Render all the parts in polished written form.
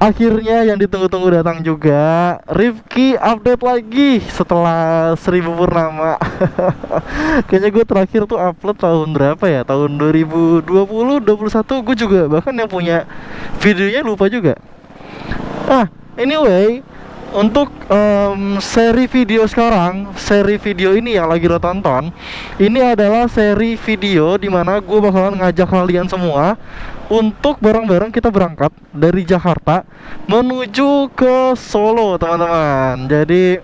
Akhirnya yang ditunggu-tunggu datang juga. Rifki update lagi setelah 1000 purnama. Kayaknya gue terakhir tuh upload tahun berapa ya? Tahun 2020, 21. Gue juga bahkan yang punya videonya lupa juga. Anyway, untuk seri video sekarang, seri video ini yang lagi lo tonton, ini adalah seri video dimana gue bakalan ngajak kalian semua untuk bareng-bareng kita berangkat dari Jakarta menuju ke Solo, teman-teman. Jadi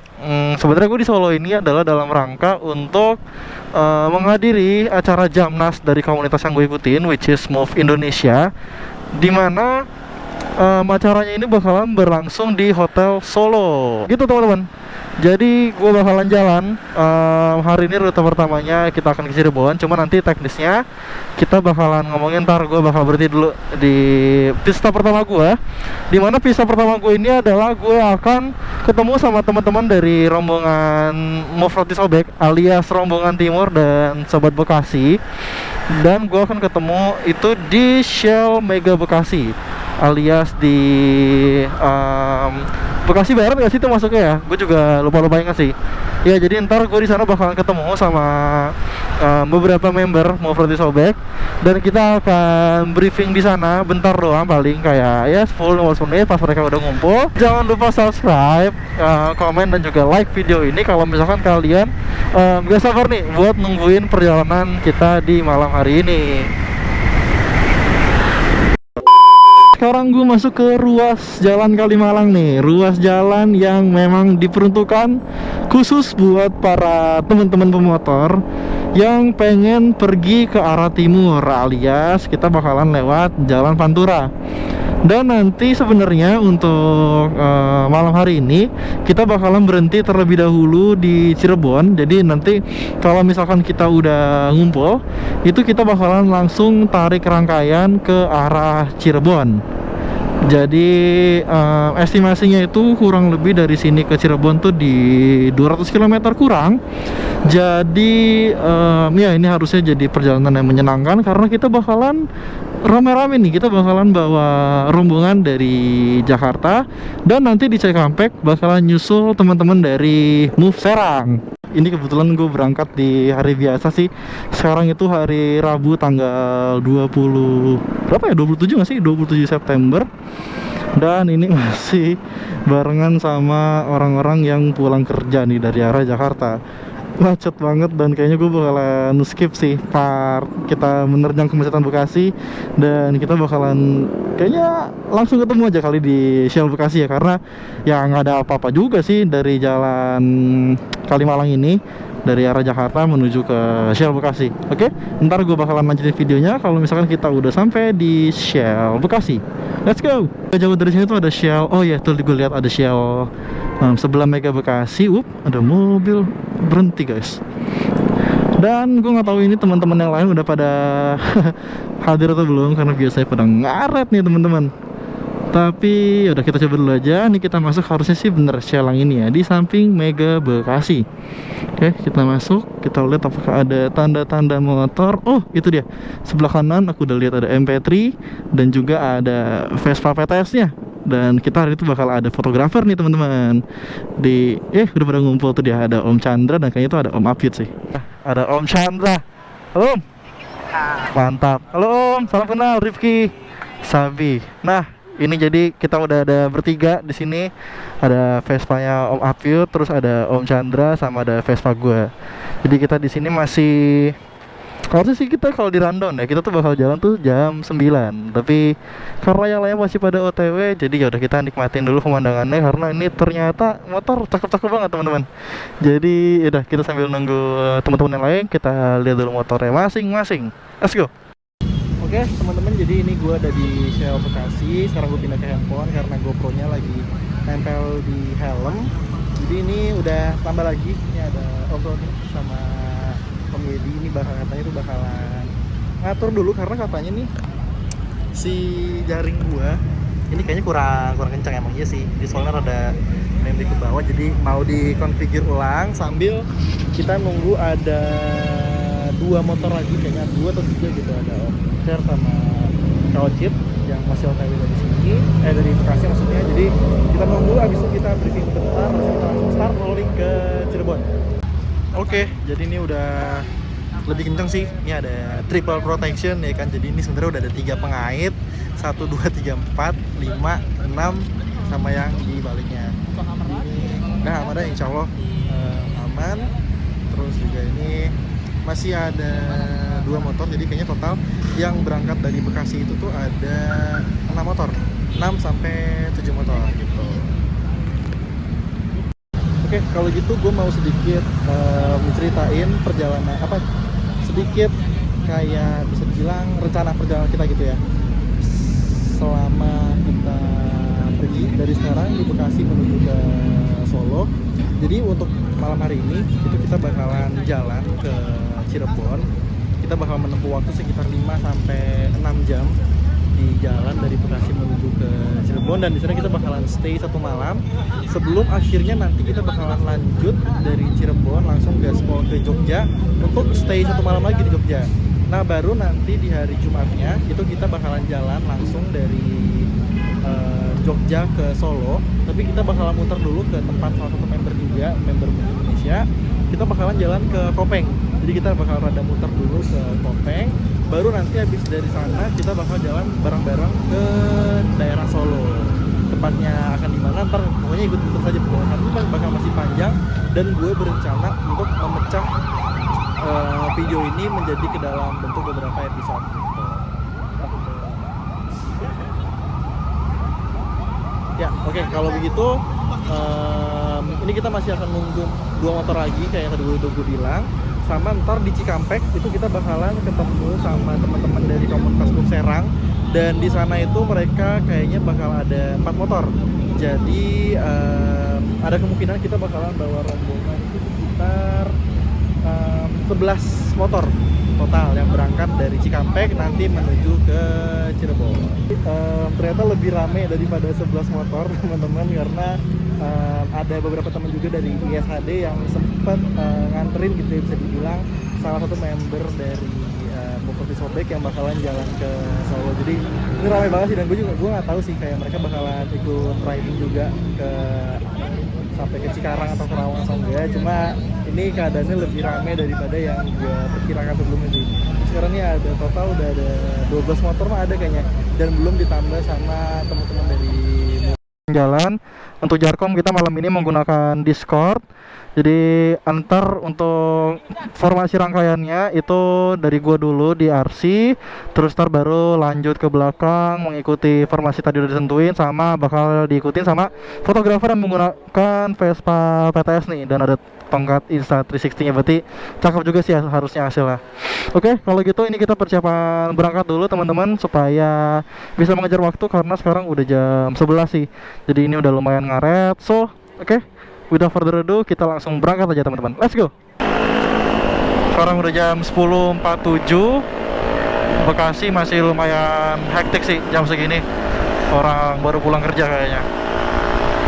sebenarnya gue di Solo ini adalah dalam rangka untuk menghadiri acara Jamnas dari komunitas yang gue ikutin, which is Move Indonesia, dimana acaranya ini bakalan berlangsung di Hotel Solo gitu, teman-teman. Jadi gue bakalan jalan hari ini rute pertamanya kita akan ke Cirebon. Cuma nanti teknisnya kita bakalan ngomongin, ntar gue bakal berhenti dulu di pista pertama gue. Dimana pista pertama gue ini adalah gue akan ketemu sama teman-teman dari rombongan Move Roti Sobek alias rombongan Timur dan Sobat Bekasi. Dan gue akan ketemu itu di Shell Mega Bekasi alias di Bekasi Barat nggak sih itu masuknya ya? Gue juga lupa ingat sih. Ya jadi ntar gue di sana bakalan ketemu sama beberapa member Move Roti Sobek dan kita akan briefing di sana bentar doang, paling kayak ya 10-15 menit pas mereka udah ngumpul. Jangan lupa subscribe, komen dan juga like video ini kalau misalkan kalian gak sabar nih buat nungguin perjalanan kita di malam hari ini. Sekarang gue masuk ke ruas jalan Kalimalang nih, ruas jalan yang memang diperuntukkan khusus buat para teman-teman pemotor yang pengen pergi ke arah timur, alias kita bakalan lewat jalan Pantura. Dan nanti sebenarnya untuk malam hari ini kita bakalan berhenti terlebih dahulu di Cirebon. Jadi nanti kalau misalkan kita udah ngumpul, itu kita bakalan langsung tarik rangkaian ke arah Cirebon. Jadi estimasinya itu kurang lebih dari sini ke Cirebon tuh di 200 km kurang. Jadi ya ini harusnya jadi perjalanan yang menyenangkan karena kita bakalan rame-rame nih. Kita bakalan bawa rombongan dari Jakarta dan nanti di Cikampek bakalan nyusul teman-teman dari Move Serang. Ini kebetulan gue berangkat di hari biasa sih. Sekarang itu hari Rabu tanggal 20 berapa ya? 27 nggak sih? 27 September. Dan ini masih barengan sama orang-orang yang pulang kerja nih dari arah Jakarta. Macet banget dan kayaknya gue bakalan skip sih part kita menerjang kemacetan Bekasi. Dan kita bakalan kayaknya langsung ketemu aja kali di Shell Bekasi ya, karena ya nggak ada apa-apa juga sih dari jalan Kalimalang ini, dari arah Jakarta menuju ke Shell Bekasi. Oke, ntar gue bakalan lanjutin videonya kalau misalkan kita udah sampai di Shell Bekasi. Let's go. Jauh dari sini tuh ada Shell. Oh ya, tuh gue lihat ada Shell sebelah Mega Bekasi. Ada mobil berhenti guys. Dan gue nggak tahu ini teman-teman yang lain udah pada hadir atau belum, karena biasanya pada ngaret nih teman-teman. Tapi udah, kita coba dulu aja. Nih kita masuk, harusnya sih bener Shell yang ini ya, di samping Mega Bekasi. Oke, kita masuk. Kita lihat apakah ada tanda-tanda motor. Oh, itu dia. Sebelah kanan aku udah lihat ada MP3 dan juga ada Vespa PTS-nya. Dan kita hari itu bakal ada fotografer nih teman-teman. Di udah pada ngumpul tuh dia, ada Om Chandra dan kayaknya itu ada Om Apit sih. Ada Om Chandra. Halo Om. Mantap. Halo Om, salam kenal, Rifki Sabi. Nah, ini jadi kita udah ada bertiga di sini. Ada Vespa-nya Om Apit, terus ada Om Chandra sama ada Vespa gue. Jadi kita di sini masih, harusnya sih kita kalau di rundown ya kita tuh bakal jalan tuh jam 9. Tapi karena yang lainnya masih pada OTW, jadi ya udah kita nikmatin dulu pemandangannya karena ini ternyata motor cakep-cakep banget teman-teman. Jadi udah, kita sambil nunggu teman-teman yang lain, kita lihat dulu motornya masing-masing. Let's go. Oke teman-teman, jadi ini gue ada di Shell Bekasi. Sekarang gue pindah ke handphone karena GoPro-nya lagi nempel di helm. Jadi ini udah tambah lagi, ini ada Om sama Om Yedi. Ini katanya tuh bakalan ngatur dulu karena katanya nih si jaring gua ini kayaknya kurang kencang. Emang iya sih, di soalnya rada membri ke bawah, jadi mau dikonfigure ulang sambil kita nunggu ada 2 motor lagi, kayaknya 2 atau 3 gitu. Ada Om Cer sama Kawacit yang masih OTW dari sini. sini, dari Bekasi maksudnya. Jadi kita nunggu, habis itu kita briefing bentar, terus kita langsung start rolling ke Cirebon. Oke, jadi ini udah lebih kenceng sih. Ini ada triple protection ya kan. Jadi ini sebenarnya udah ada 3 pengait, 1, 2, 3, 4, 5, 6 sama yang di baliknya. Nah, aman, insya Allah aman. Terus juga ini masih ada 2 motor, jadi kayaknya total yang berangkat dari Bekasi itu tuh ada 6 motor, 6 sampai 7 motor gitu. Oke, kalau gitu gue mau sedikit menceritain perjalanan sedikit kayak bisa dibilang rencana perjalanan kita gitu ya. Selama kita pergi dari sekarang di Bekasi menuju ke Solo. Jadi untuk malam hari ini itu kita bakalan jalan ke Cirebon. Kita bakal menempuh waktu sekitar 5 sampai 6 jam di jalan dari Bekasi menuju ke Cirebon, dan di sana kita bakalan stay 1 malam sebelum akhirnya nanti kita bakalan lanjut dari Cirebon langsung gaspol ke Jogja untuk stay 1 malam lagi di Jogja. Nah, baru nanti di hari Jumatnya itu kita bakalan jalan langsung dari Jogja ke Solo, tapi kita bakalan muter dulu ke tempat salah satu member juga, member Indonesia. Kita bakalan jalan ke Kopeng. Jadi kita bakal rada muter dulu ke Kopeng, baru nanti habis dari sana kita bakal jalan bareng-bareng ke daerah Solo. Tempatnya akan di mana ntar pokoknya ikut saja perjalanan itu bakal masih panjang, dan gue berencana untuk memecah video ini menjadi ke dalam bentuk beberapa episode gitu. Ya, oke, kalau begitu ini kita masih akan nunggu 2 motor lagi kayak yang tadi gue bilang. Sama ntar di Cikampek itu kita bakalan ketemu sama teman-teman dari komunitas Klub Serang, dan di sana itu mereka kayaknya bakal ada 4 motor. Jadi ada kemungkinan kita bakalan bawa rombongan itu sekitar 11 motor total yang berangkat dari Cikampek nanti menuju ke Cirebon. Ternyata lebih rame daripada 11 motor teman-teman, karena ada beberapa teman juga dari ISHD yang sempat nganterin gitu ya, bisa dibilang salah satu member dari Bupati Sobek yang bakalan jalan ke Solo. Jadi ini ramai banget sih, dan gue nggak tahu sih kayak mereka bakalan ikut riding juga ke sampai ke Cikarang atau Kerawang atau enggak. Cuma ini keadaannya lebih ramai daripada yang gue perkirakan sebelumnya sih. Sekarang ini ada total udah ada 12 motor mah ada kayaknya, dan belum ditambah sama teman-teman dari jalan. Untuk Jarkom kita malam ini menggunakan Discord. Jadi antar untuk formasi rangkaiannya itu dari gua dulu di RC, terus ntar baru lanjut ke belakang mengikuti formasi tadi udah ditentuin, sama bakal diikutin sama fotografer yang menggunakan Vespa PTS nih, dan ada tongkat Insta360 nya, berarti cakep juga sih harusnya hasilnya. Oke, kalau gitu ini kita persiapan berangkat dulu teman-teman supaya bisa mengejar waktu, karena sekarang udah jam 11 sih. Jadi ini udah lumayan ngaret. So, oke, without further ado kita langsung berangkat aja teman-teman. Let's go. Sekarang udah jam 10.47. Bekasi masih lumayan hektik sih jam segini. Orang baru pulang kerja kayaknya.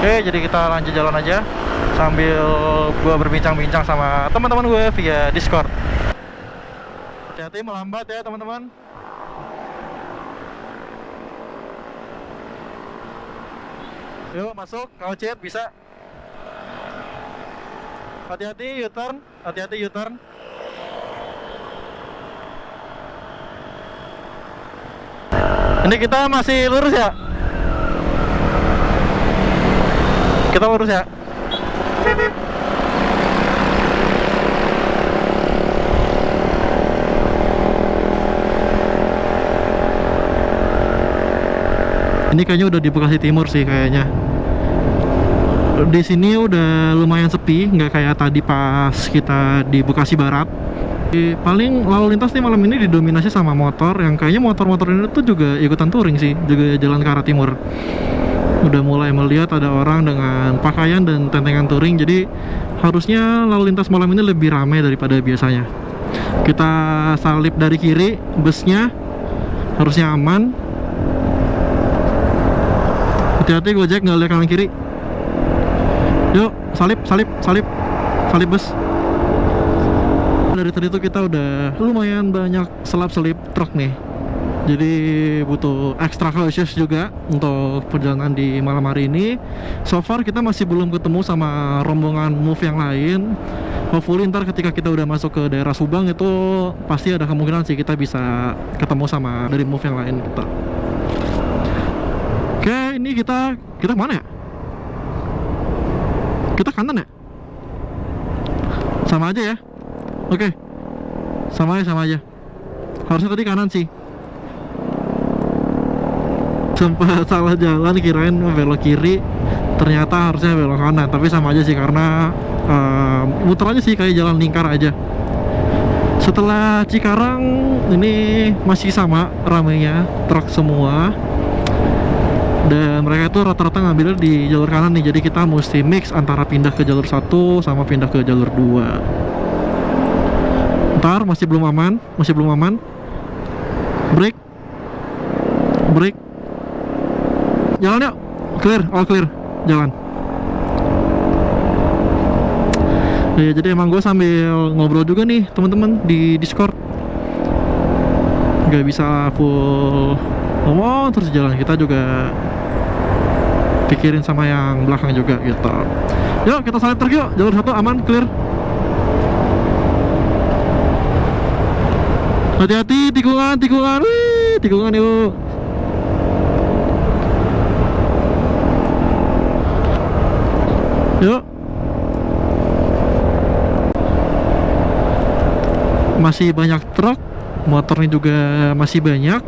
Oke, jadi kita lanjut jalan aja sambil gue berbincang-bincang sama teman-teman gue via Discord. Hati-hati melambat ya teman-teman. Yuk masuk, kau chat bisa. Hati-hati U-turn, hati-hati U-turn. Ini kita masih lurus ya? Kita lurus ya? Ini kayaknya udah di Bekasi Timur sih kayaknya. Di sini udah lumayan sepi, nggak kayak tadi pas kita di Bekasi Barat. Paling lalu lintas nih malam ini didominasi sama motor, yang kayaknya motor-motor ini tuh juga ikutan touring sih, juga jalan ke arah timur. Udah mulai melihat ada orang dengan pakaian dan tentengan touring, jadi harusnya lalu lintas malam ini lebih ramai daripada biasanya. Kita salip dari kiri, busnya harusnya aman. Hati-hati Gojek, nggak lihat kanan kiri. Yuk, salip bus. Dari tadi tuh kita udah lumayan banyak selap-selip truk nih. Jadi butuh extra cautious juga untuk perjalanan di malam hari ini. So far kita masih belum ketemu sama rombongan move yang lain. Hopefully ntar ketika kita udah masuk ke daerah Subang itu pasti ada kemungkinan sih kita bisa ketemu sama dari move yang lain kita. Oke, ini kita mana ya? Kita kanan ya? Sama aja ya? Oke, sama aja. Harusnya tadi kanan sih. Sempat salah jalan, kirain belok kiri, ternyata harusnya belok kanan. Tapi sama aja sih karena muter aja sih, kayak jalan lingkar aja. Setelah Cikarang ini masih sama ramainya, truk semua. Dan mereka itu rata-rata ngambil di jalur kanan nih. Jadi kita mesti mix antara pindah ke jalur 1 sama pindah ke jalur 2. Ntar masih belum aman. Break. Jalan yuk. Clear, all clear. Jalan. Ya, jadi emang gue sambil ngobrol juga nih teman-teman di Discord. Gak bisa full ngomong terus jalan, kita juga pikirin sama yang belakang juga gitu. Yuk kita salip truk yuk, jalur 1 aman, clear. Hati-hati, tikungan, wih, tikungan yuk. Yuk. Masih banyak truk, motornya juga masih banyak.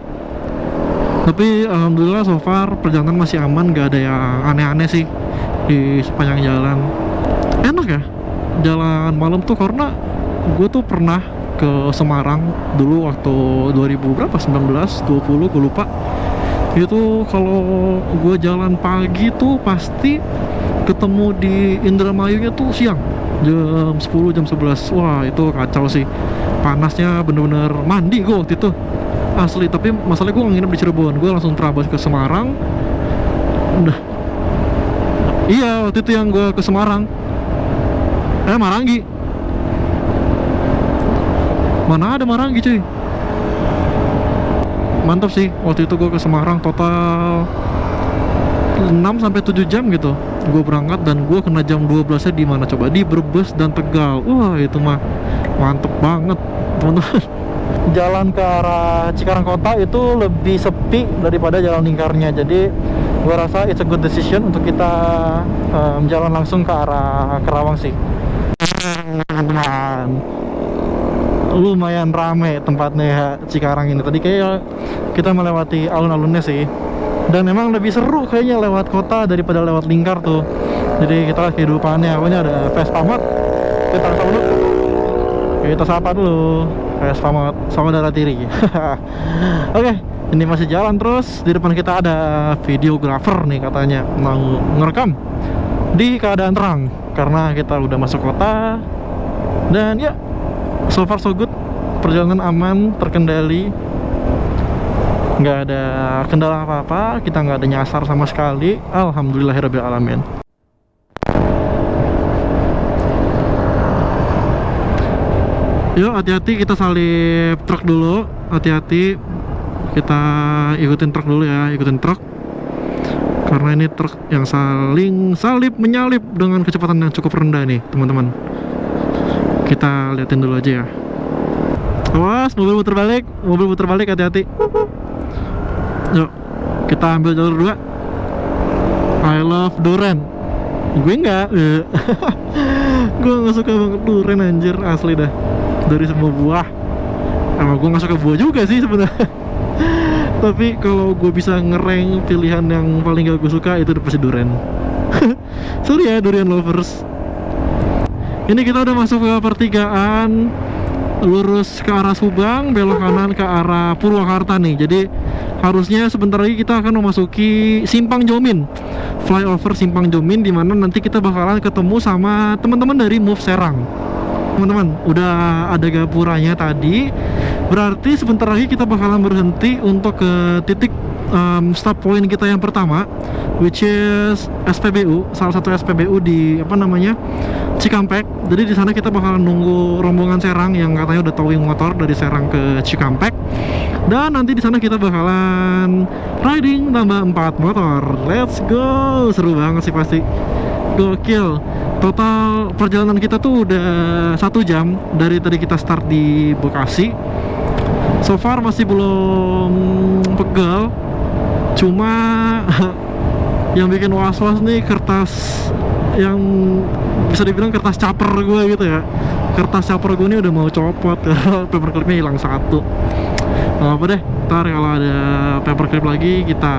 Tapi alhamdulillah so far perjalanan masih aman, gak ada yang aneh-aneh sih di sepanjang jalan. Enak ya jalan malam tuh, karena gue tuh pernah ke Semarang dulu waktu 2000 berapa, 19, 20 gue lupa. Itu kalau gue jalan pagi tuh pasti ketemu di Indramayunya tuh siang, jam 10, jam 11. Wah itu kacau sih, panasnya bener-bener mandi gue waktu itu asli. Tapi masalahnya gue nginep di Cirebon, gue langsung terabas ke Semarang. Udah, iya waktu itu yang gue ke Semarang, Marangi. Mana ada Marangi cuy. Mantap sih, waktu itu gue ke Semarang total 6-7 jam gitu gue berangkat, dan gue kena jam 12-nya di mana coba? Di Brebes dan Tegal. Wah itu mah mantep banget teman-teman. Jalan ke arah Cikarang kota itu lebih sepi daripada jalan lingkarnya, jadi gue rasa it's a good decision untuk kita jalan langsung ke arah Kerawang sih. Lumayan rame tempatnya ya, Cikarang ini. Tadi kayak kita melewati alun-alunnya sih, dan memang lebih seru kayaknya lewat kota daripada lewat lingkar tuh. Jadi kita lihat kehidupannya. Pokoknya ada Vespa Mod, kita sapa dulu Vespa Mod, saudara tiri. Oke, ini masih jalan terus. Di depan kita ada videographer nih, katanya mau ngerekam di keadaan terang karena kita udah masuk kota. Dan ya, so far so good, perjalanan aman, terkendali, nggak ada kendala apa-apa, kita nggak ada nyasar sama sekali. Alhamdulillahirabbil alamin. Yuk hati-hati, kita salip truk dulu, hati-hati, kita ikutin truk dulu ya, ikutin truk, karena ini truk yang saling salip menyalip dengan kecepatan yang cukup rendah nih teman-teman. Kita liatin dulu aja ya. Awas, mobil muter balik, hati-hati. Yuk, kita ambil jalur 2. I love durian. Gue enggak. Gue gak suka banget durian anjir, asli dah. Dari semua buah, emang gue gak suka buah juga sih sebenarnya. Tapi kalau gue bisa ngereng pilihan yang paling gak gue suka, itu udah pasti durian. Sorry ya durian lovers. Ini kita udah masuk ke pertigaan, lurus ke arah Subang, belok kanan ke arah Purwakarta nih. Jadi harusnya sebentar lagi kita akan memasuki Simpang Jomin, flyover Simpang Jomin, dimana nanti kita bakalan ketemu sama teman-teman dari Move Serang. Teman-teman, udah ada gapuranya tadi, berarti sebentar lagi kita bakalan berhenti untuk ke titik stop point kita yang pertama, which is SPBU, salah satu SPBU di apa namanya, Cikampek. Jadi di sana kita bakalan nunggu rombongan Serang yang katanya udah towing motor dari Serang ke Cikampek. Dan nanti di sana kita bakalan riding tambah 4 motor. Let's go, seru banget sih pasti. Gokil. Total perjalanan kita tuh udah 1 jam dari tadi kita start di Bekasi. So far masih belum pegal. Cuma yang bikin was-was nih kertas yang bisa dibilang kertas caper gue gitu ya. Kertas caper gue ini udah mau copot karena paperclipnya hilang 1. Nggak apa deh, ntar kalau ada paperclip lagi kita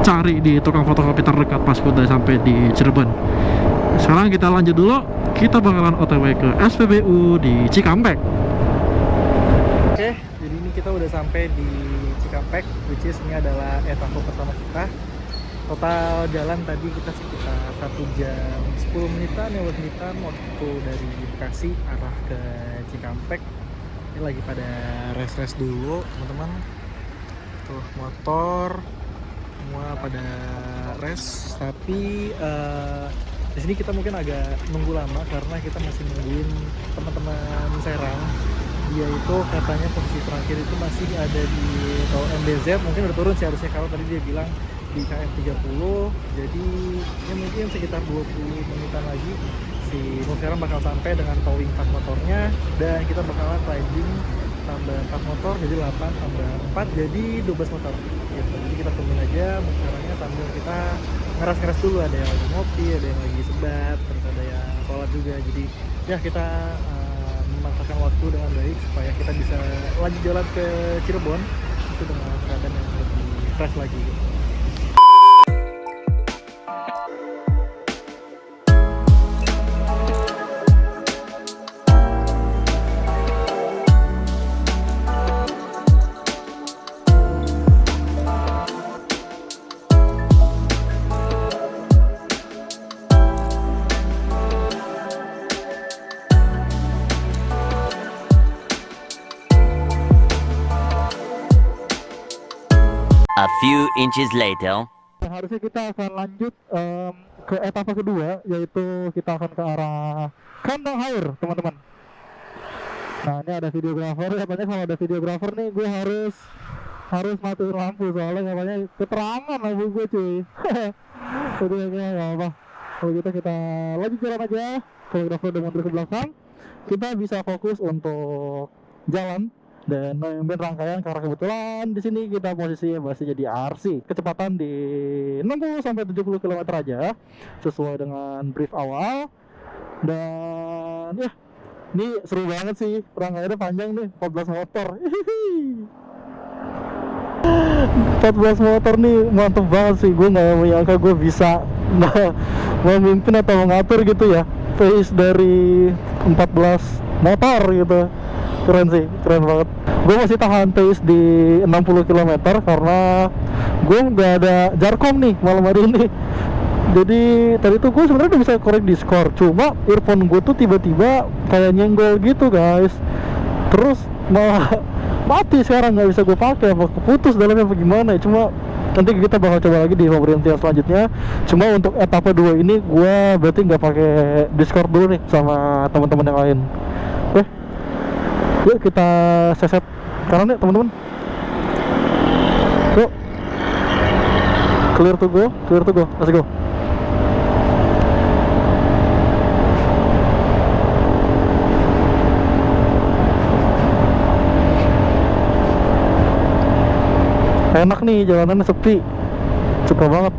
cari di tukang fotokopi terdekat pas udah sampai di Cirebon. Sekarang kita lanjut dulu, kita bakalan OTW ke SPBU di Cikampek. Oke, jadi ini kita udah sampai di Cikampek, which is ini adalah etapa pertama kita. Total jalan tadi kita sekitar 1 jam 10 menitan, 15 menitan waktu dari Bekasi arah ke Cikampek. Ini lagi pada rest dulu teman-teman. Tuh motor semua pada rest, tapi di sini kita mungkin agak nunggu lama karena kita masih nungguin teman-teman Serang. Dia itu katanya posisi terakhir itu masih ada di tol MBZ, mungkin udah turun sih harusnya kalau tadi dia bilang di KM 30. Jadi ya mungkin sekitar 20 menitan lagi si Serang bakal sampai dengan towing 4 motornya, dan kita bakalan riding tambah 4 motor jadi 8 tambah 4 jadi 12 motor gitu. Jadi kita tungguin aja Serangnya sambil kita ngeras dulu, ada yang lagi ngopi, ada yang lagi sebat, terus ada yang sholat juga. Jadi ya kita memanfaatkan waktu dengan baik supaya kita bisa lanjut jalan ke Cirebon itu dengan keadaan yang lebih fresh lagi gitu. A few inches later. Harusnya kita akan lanjut ke etapa kedua, yaitu kita akan ke arah Kandang Haur, teman-teman. Nah ini ada videografer, katanya kalau ada videografer nih gue harus matiin lampu soalnya katanya keterangan lampu gue cuy. Jadi ya nggak apa. Kalau gitu kita lanjut jalan aja. Fotografer udah mundur ke belakang, kita bisa fokus untuk jalan dan memimpin rangkaian karena kebetulan di sini kita posisinya masih jadi RC. Kecepatan di 60 sampai 70 km aja sesuai dengan brief awal. Dan ya, ini seru banget sih, rangkaiannya panjang nih, 14 motor. 14 motor nih mantep banget sih. Gue nggak menyangka gue bisa memimpin atau mengatur gitu ya pace dari 14 motor gitu. Keren sih, keren banget. Gue masih tahan pace di 60 km karena gue nggak ada jarkom nih malam hari ini. Jadi tadi tuh gue sebenarnya udah bisa korek di skor, cuma earphone gue tuh tiba-tiba kayak nyenggol gitu guys. Terus malah mati sekarang, nggak bisa gue pakai, apa keputus dalamnya apa gimana ya. Cuma nanti kita bakal coba lagi di pemberhentian selanjutnya. Cuma untuk etapa 2 ini gue berarti nggak pakai Discord dulu nih sama teman-teman yang lain. Oke, yuk kita seset kanan ya teman-teman. Yuk, clear to go, let's go. Enak nih, jalanannya sepi, suka banget.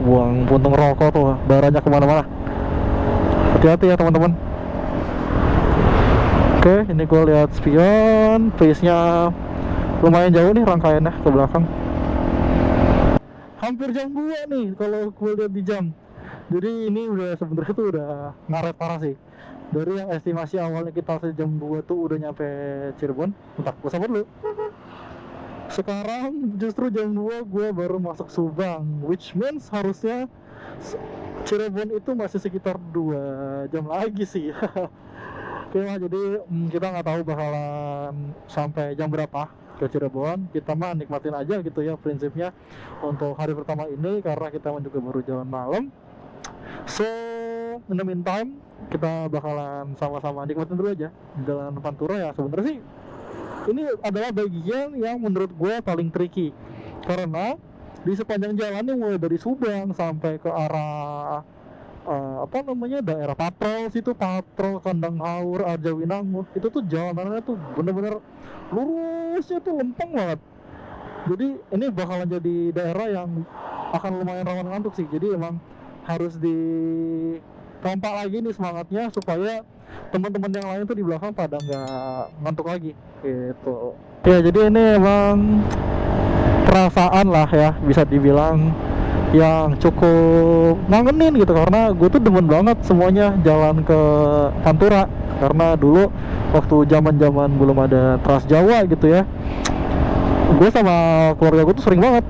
Buang puntung rokok tuh, baranya kemana-mana. Hati-hati ya teman-teman. Oke, ini gue lihat spion, pace-nya lumayan jauh nih rangkaiannya ke belakang. Hampir jam 2 nih kalau gue lihat di jam. Jadi ini udah sebenarnya tuh udah ngaret parah sih. Dari yang estimasi awalnya kita jam 2 tuh udah nyampe Cirebon. Bentar, gue sabar dulu. Sekarang justru jam 2 gue baru masuk Subang, which means harusnya Cirebon itu masih sekitar 2 jam lagi sih. Oke lah, jadi kita nggak tahu bakalan sampai jam berapa ke Cirebon. Kita mah nikmatin aja gitu ya prinsipnya untuk hari pertama ini, karena kita juga baru jalan malam. So in the meantime kita bakalan sama-sama nikmatin dulu aja jalan Pantura ya. Sebenarnya sih ini adalah bagian yang menurut gue paling tricky, karena di sepanjang jalannya mulai dari Subang sampai ke arah daerah Patrol situ, Patrol, Kandang Haur, Arjawinangun, itu tuh jalanannya tuh bener-bener lurusnya tuh lempeng banget. Jadi ini bakalan jadi daerah yang akan lumayan rawan ngantuk sih. Jadi emang harus dipompa lagi nih semangatnya supaya teman-teman yang lain tuh di belakang pada nggak ngantuk lagi gitu. Ya jadi ini emang perasaan lah ya, bisa dibilang yang cukup ngangenin gitu, karena gue tuh demen banget semuanya jalan ke Pantura. Karena dulu waktu zaman belum ada Trans Jawa gitu ya, gue sama keluarga gue tuh sering banget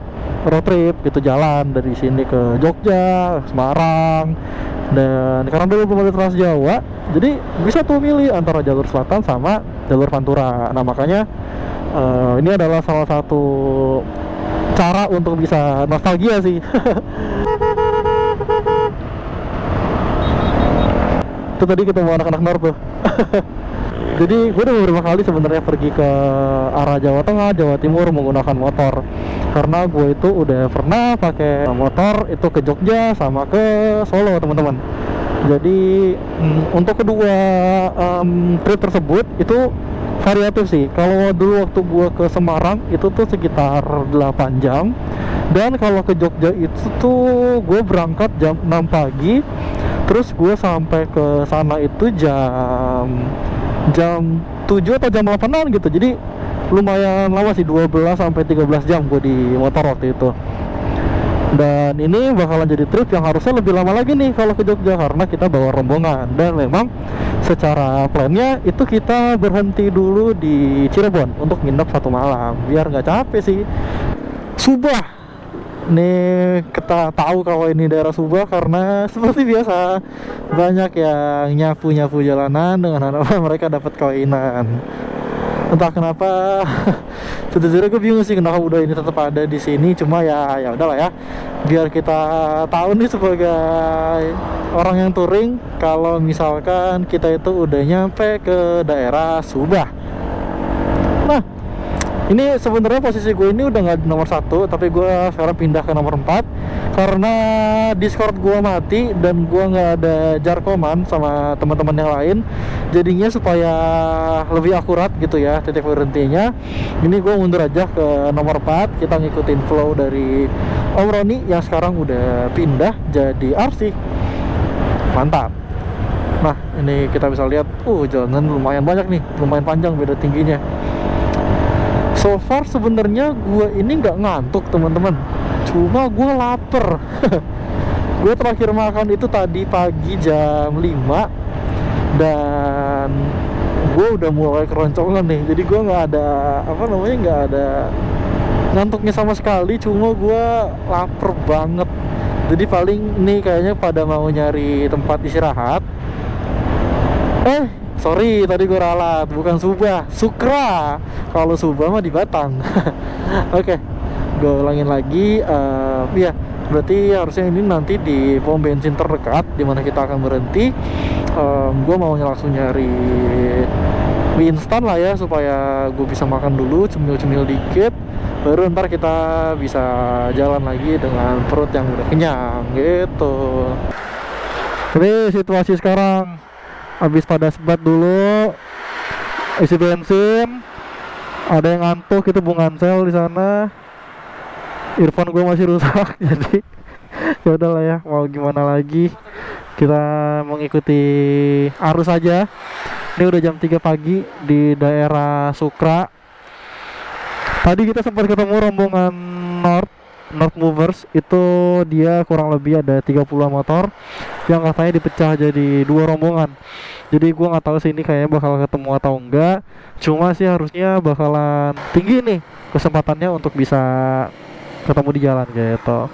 road trip gitu, jalan dari sini ke Jogja, Semarang. Dan karena dulu belum ada Trans Jawa, jadi bisa tuh milih antara jalur selatan sama jalur Pantura. Nah makanya ini adalah salah satu cara untuk bisa nostalgia sih. Itu tadi ketemu anak-anak Nor tuh. Jadi gue udah beberapa kali sebenarnya pergi ke arah Jawa Tengah, Jawa Timur menggunakan motor. Karena gue itu udah pernah pakai motor itu ke Jogja sama ke Solo teman-teman. Jadi untuk kedua trip tersebut itu variatif sih. Kalau dulu waktu gua ke Semarang itu tuh sekitar 8 jam. Dan kalau ke Jogja itu tuh gue berangkat jam 6 pagi. Terus gue sampai ke sana itu jam 7 atau jam 8-an gitu. Jadi lumayan lama sih, 12 sampai 13 jam gue di motor waktu itu. Dan ini bakalan jadi trip yang harusnya lebih lama lagi nih kalau ke Jogja, karena kita bawa rombongan. Dan memang secara plannya itu kita berhenti dulu di Cirebon untuk nginep 1 malam biar nggak capek sih. Subah nih, kita tahu kalau ini daerah Subah karena seperti biasa banyak yang nyapu jalanan dengan harapan mereka dapat koinan. Entah kenapa sejujurnya gue bingung sih kenapa udah ini tetap ada di sini. Cuma ya udahlah ya, biar kita tahu nih sebagai orang yang touring kalau misalkan kita itu udah nyampe ke daerah Subah. Nah ini sebenarnya posisi gue ini udah nggak di nomor 1, tapi gue sekarang pindah ke nomor 4 karena Discord gue mati dan gue nggak ada jarkoman sama teman-teman yang lain. Jadinya supaya lebih akurat gitu ya titik berhentinya, ini gue mundur aja ke nomor 4. Kita ngikutin flow dari Om Roni yang sekarang udah pindah jadi RC. Mantap. Nah ini kita bisa lihat jalanan lumayan banyak nih, lumayan panjang beda tingginya. So far sebenarnya gue ini nggak ngantuk teman-teman, cuma gue lapar. Gue terakhir makan itu tadi pagi jam 5 dan gue udah mulai keroncongan nih. Jadi gue nggak ada nggak ada ngantuknya sama sekali, cuma gue lapar banget. Jadi paling nih kayaknya pada mau nyari tempat istirahat. Sorry, tadi gue ralat, bukan Subah, Sukra. Kalau Subah mah di Batang. Oke, gue ulangin lagi. Ya, berarti harusnya ini nanti di pom bensin terdekat di mana kita akan berhenti. Gue mau langsung nyari mie instan lah ya, supaya gue bisa makan dulu, cemil-cemil dikit. Baru ntar kita bisa jalan lagi dengan perut yang udah kenyang gitu. Ini situasi sekarang. Habis pada sebat dulu, isi bensin, ada yang ngantuk itu Bung Ansel di sana. Earphone gue masih rusak, jadi ya udahlah ya, mau gimana lagi, kita mengikuti arus aja. Ini udah jam 3 pagi di daerah Sukra. Tadi kita sempat ketemu rombongan North Movers, itu dia kurang lebih ada 30 motor yang katanya dipecah jadi 2 rombongan. Jadi gue nggak tahu sih ini kayaknya bakal ketemu atau enggak. Cuma sih harusnya bakalan tinggi nih kesempatannya untuk bisa ketemu di jalan gitu.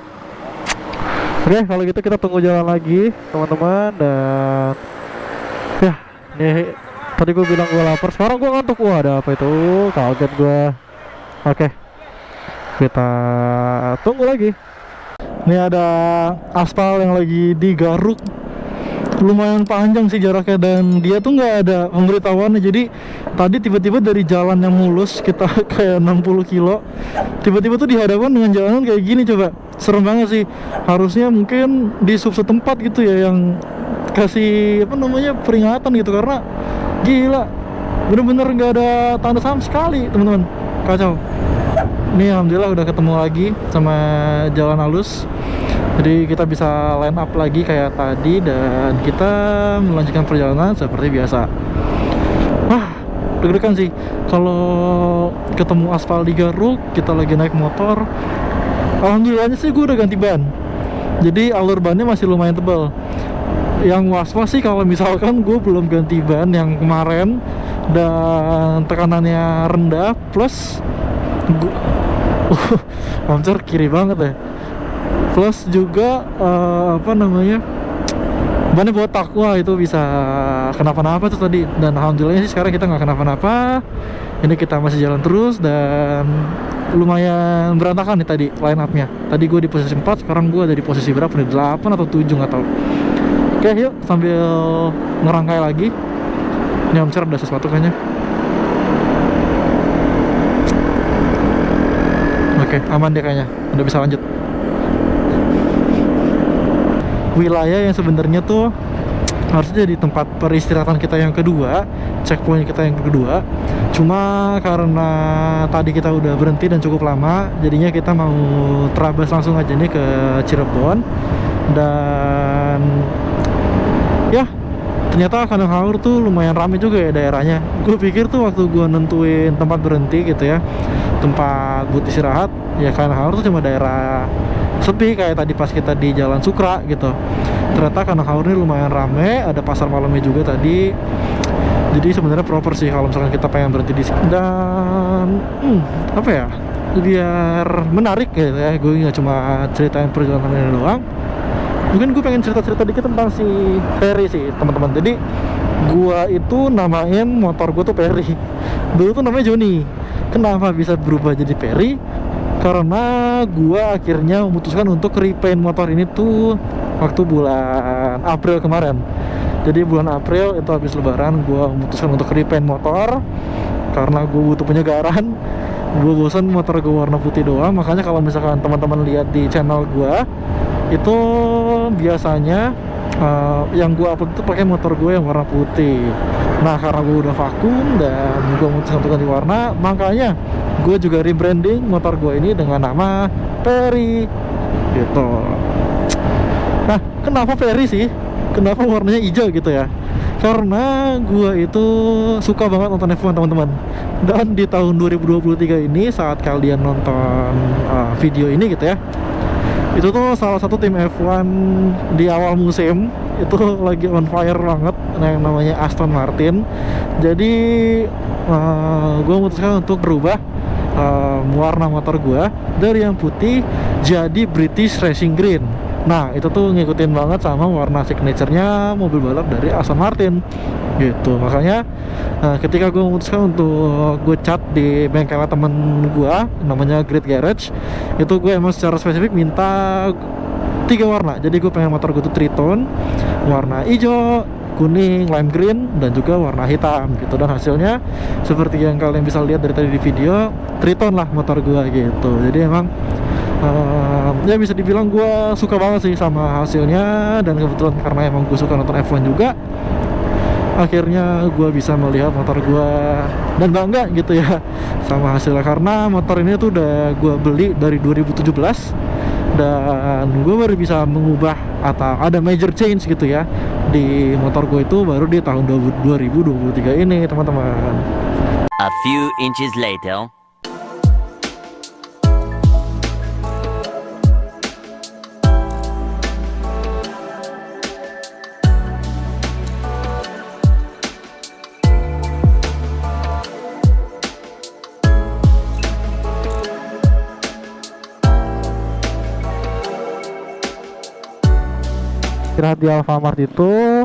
Oke, kalau gitu kita tunggu jalan lagi teman-teman. Dan ya nih, tadi gue bilang gue lapar, sekarang gue ngantuk. Wah, ada apa itu? Kaget gue. Oke, kita tunggu lagi. Ini ada aspal yang lagi digaruk, lumayan panjang sih jaraknya, dan dia tuh nggak ada pemberitahuannya. Jadi tadi tiba-tiba dari jalan yang mulus kita kayak 60 kilo, tiba-tiba tuh dihadapkan dengan jalanan kayak gini. Coba, serem banget sih. Harusnya mungkin di sub setempat gitu ya yang kasih apa namanya peringatan gitu, karena gila bener-bener nggak ada tanda sama sekali teman-teman, kacau. Ini alhamdulillah udah ketemu lagi sama jalan halus, jadi kita bisa line up lagi kayak tadi dan kita melanjutkan perjalanan seperti biasa. Wah, deg-degan sih kalau ketemu aspal digaruk, kita lagi naik motor. Alhamdulillahnya sih gue udah ganti ban, jadi alur bannya masih lumayan tebal. Yang was-was sih kalau misalkan gue belum ganti ban yang kemarin dan tekanannya rendah, plus hancur kiri banget ya, plus juga apa namanya, bannya botak. Wah, itu bisa kenapa-napa tuh tadi, dan alhamdulillah sih sekarang kita nggak kenapa-napa. Ini kita masih jalan terus dan lumayan berantakan nih tadi line up-nya. Tadi gue di posisi 4, sekarang gue ada di posisi berapa nih, 8 atau 7 nggak tahu. Oke, yuk sambil ngerangkai lagi. Ini Omcer ada sesuatu kayaknya. Oke, aman dia kayaknya, udah bisa lanjut. Wilayah yang sebenarnya tuh harusnya jadi tempat peristirahatan kita yang kedua, checkpoint kita yang kedua. Cuma karena tadi kita udah berhenti dan cukup lama, jadinya kita mau terabas langsung aja nih ke Cirebon. Dan ya, ternyata Kandang Haur tuh lumayan rame juga ya daerahnya. Gue pikir tuh waktu gue nentuin tempat berhenti gitu ya, tempat buat istirahat, ya Kandang Haur tuh cuma daerah sepi kayak tadi pas kita di Jalan Sukra gitu. Ternyata Kandang Haur ini lumayan rame, ada pasar malamnya juga tadi. Jadi sebenarnya proper sih kalau misalkan kita pengen berhenti di sini. Dan apa ya, biar menarik gitu ya, gue nggak cuma ceritain perjalanan ini doang. Mungkin gue pengen cerita-cerita dikit tentang si Perry sih teman-teman. Jadi gua itu namain motor gue tuh Perry. Dulu tuh namanya Joni. Kenapa bisa berubah jadi Perry? Karena gua akhirnya memutuskan untuk repaint motor ini tuh waktu bulan April kemarin. Jadi bulan April itu habis lebaran, gua memutuskan untuk repaint motor karena gue butuh penyegaran. Gue bosan motor gue warna putih doang. Makanya kalau misalkan teman-teman lihat di channel gua, itu biasanya yang gue upload itu pakai motor gue yang warna putih. Nah, karena gue udah vakum dan gue memutuskan untuk ganti warna, makanya gue juga rebranding motor gue ini dengan nama Perry gitu. Nah, kenapa Perry sih? Kenapa warnanya hijau gitu ya? Karena gue itu suka banget nonton F1 teman-teman. Dan di tahun 2023 ini saat kalian nonton video ini gitu ya, itu tuh salah satu tim F1 di awal musim itu lagi on fire banget, yang namanya Aston Martin. Jadi gue memutuskan untuk berubah warna motor gue dari yang putih jadi British Racing Green. Nah, itu tuh ngikutin banget sama warna signaturenya mobil balap dari Aston Martin gitu. Makanya ketika gue memutuskan untuk gue cat di bengkel temen gue namanya Great Garage, itu gue emang secara spesifik minta 3 warna. Jadi gue pengen motor gue tuh tritone, warna hijau, kuning, lime green, dan juga warna hitam gitu. Dan hasilnya seperti yang kalian bisa lihat dari tadi di video, tritone lah motor gue gitu. Jadi emang ya bisa dibilang gue suka banget sih sama hasilnya. Dan kebetulan karena emang gue suka nonton F1 juga, akhirnya gue bisa melihat motor gue dan bangga gitu ya sama hasilnya. Karena motor ini tuh udah gue beli dari 2017 dan gue baru bisa mengubah atau ada major change gitu ya di motor gue itu baru di tahun 2023 ini teman-teman. A few inches later. Istirahat di Alfamart itu,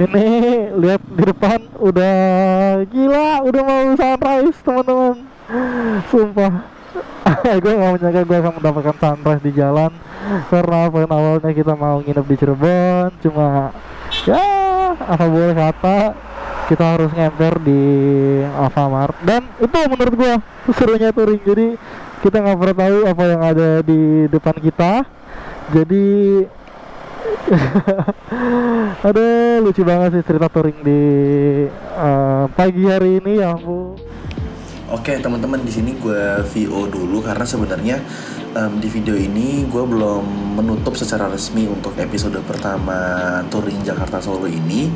ini lihat di depan udah gila, udah mau sunrise teman-teman. Sumpah. Gue gak menyangka gue akan mendapatkan sunrise di jalan. Karena poin awalnya kita mau nginep di Cirebon, cuma ya apa boleh kata kita harus ngemper di Alfamart. Dan itu menurut gue serunya touring. Jadi kita nggak pernah tahu apa yang ada di depan kita. Jadi aduh, lucu banget sih cerita touring di pagi hari ini, ya ampun. Oke teman-teman, di sini gue VO dulu karena sebenarnya di video ini gue belum menutup secara resmi untuk episode pertama touring Jakarta Solo ini.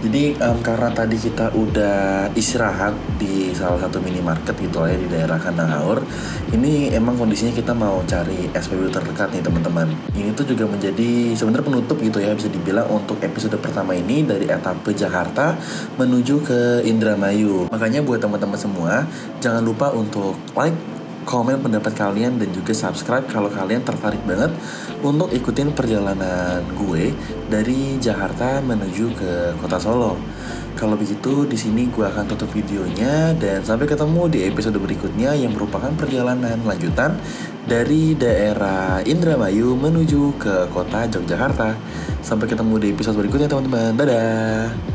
Jadi karena tadi kita udah istirahat di salah satu minimarket gitu lah ya di daerah Kandang Haur. Ini emang kondisinya kita mau cari SPBU terdekat nih teman-teman. Ini tuh juga menjadi sebenarnya penutup gitu ya, bisa dibilang untuk episode pertama ini dari etape Jakarta menuju ke Indramayu. Makanya buat teman-teman semua, jangan lupa untuk like, komen pendapat kalian, dan juga subscribe kalau kalian tertarik banget untuk ikutin perjalanan gue dari Jakarta menuju ke kota Solo. Kalau begitu, di sini gue akan tutup videonya dan sampai ketemu di episode berikutnya yang merupakan perjalanan lanjutan dari daerah Indramayu menuju ke kota Yogyakarta. Sampai ketemu di episode berikutnya teman-teman. Dadah.